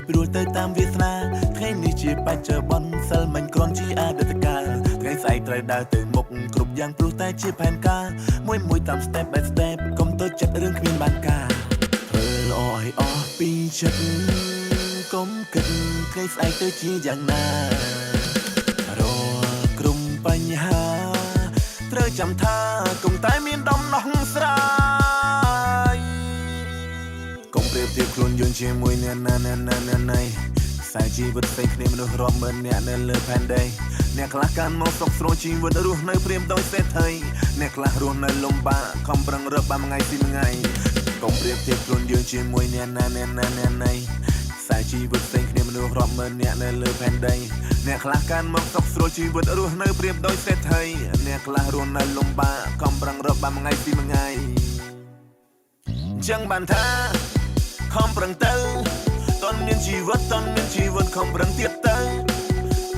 ព្រួលទៅតាមវាសនាថ្ងៃនេះជាបច្ចុប្បន្នសិលមិនគ្រាន់ជាអតីតកាលថ្ងៃស្អែកត្រូវដើរទៅមុខគ្រប់យ៉ាងព្រោះតែជាផែនការមួយតាម step by step កុំទៅចិត្តរឿងគ្មានបានការធ្វើល្អឲ្យអស់ពីចិត្តកុំគិតថ្ងៃស្អែកទៅជាយ៉ាងណារាល់ក្រុមបញ្ហាត្រូវចាំថាគង់តែមានដំណោះស្រាយកុំប្រៀបធៀបខ្លួនយើងជាមួយអ្នកណាខ្សែជីវិតផ្សេងគ្នាមនុស្សរាប់ម៉ឺនអ្នកនៅលើផែនដីអ្នកខ្លះកាន់មកសុខស្រួលជីវិតរស់នៅព្រាមដោយសេដ្ឋីអ្នកខ្លះរស់នៅលំបាកខំប្រឹងរកបានថ្ងៃពីថ្ងៃកុំប្រៀបធៀបខ្លួនយើងជាមួយអ្នកណាខ្សែជីវិតផ្សេងគ្នាមនុស្សរាប់ម៉ឺនអ្នកនៅលើផែនដីអ្នកខ្លះកាន់មកសុខស្រួលជីវិតរស់នៅព្រាមដោយសេដ្ឋីអ្នកខ្លះរស់នៅលំបាកខំប្រឹងរកបានថ្ងៃពីថ្ងៃចឹងបានថាខំប្រឹងទៅតន់មានជីវិតខំប្រឹងទៀតទៅ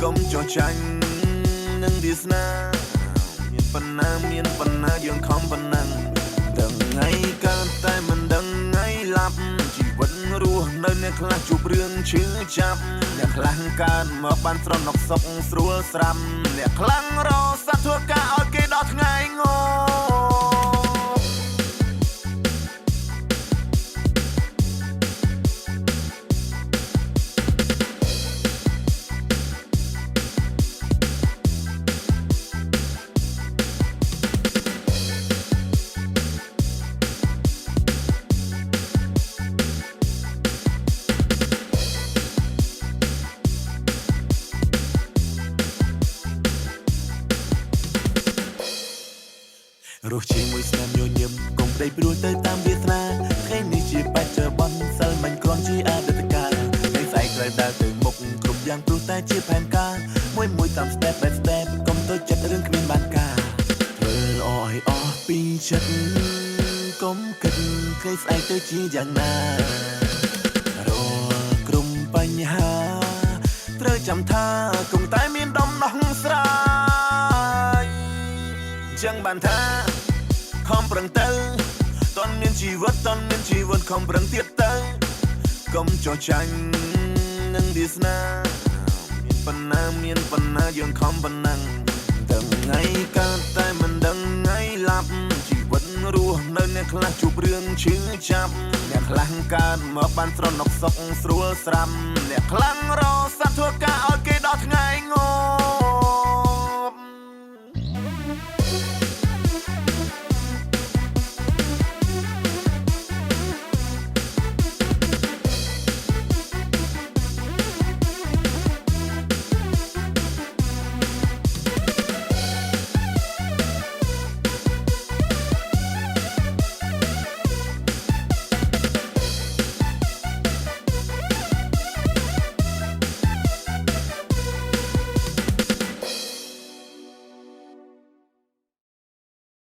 កុំចោះចាញ់នឹងវាសនាមានប៉ុណ្ណាយើងខំប៉ុណ្ណឹងដឹងថ្ងៃកើតតែមិនដឹងថ្ងៃឡាប់ជីវិតរស់នៅអ្នកខ្លះជួបរឿងឈឺចាប់អ្នកខ្លះកើតមកបានស្រណុកសុខស្រួលស្រាប់អ្នកខ្លាំងរស័កធ្វើការឲ្យគេដល់ថ្ងៃងរស់ជាមួយស្នាមញញឹមកុំប្តីព្រួលទៅតាមវាសនាថ្ងៃនេះជាបច្ចុប្បន្នសិលមិនគ្រាន់ជាអតីតកាលថ្ងៃស្អែកត្រូវដើរទៅមុខគ្រប់យ៉ាងព្រោះតែជាផែនការមួយតាម step by step កុំទៅចិត្តរឿងគ្មានបានការធ្វើល្អឲ្យអស់ពីចិត្តកុំគិតថ្ងៃស្អែកទៅជាយ៉ាងណារាល់ក្រុមបញ្ហាត្រូវចាំថាគង់តែមានដំណោះស្រាយចឹងបានថាខំប្រឹងទៅតន់មានជីវិតខំប្រឹងទៀតទៅកុំចោះចាញ់នឹងវាសនាមានប៉ុណ្ណាយើងខំប៉ុណ្ណឹងដឹងថ្ងៃកើតតែមិនដឹងថ្ងៃឡាប់ជីវិតរស់នៅអ្នកខ្លះជួបរឿងឈឺចាប់អ្នកខ្លះកើតមកបានស្រណុកសុខស្រួលស្រាប់អ្នកខ្លាំងរស័កធ្វើការឲ្យគេដល់ថ្ងៃង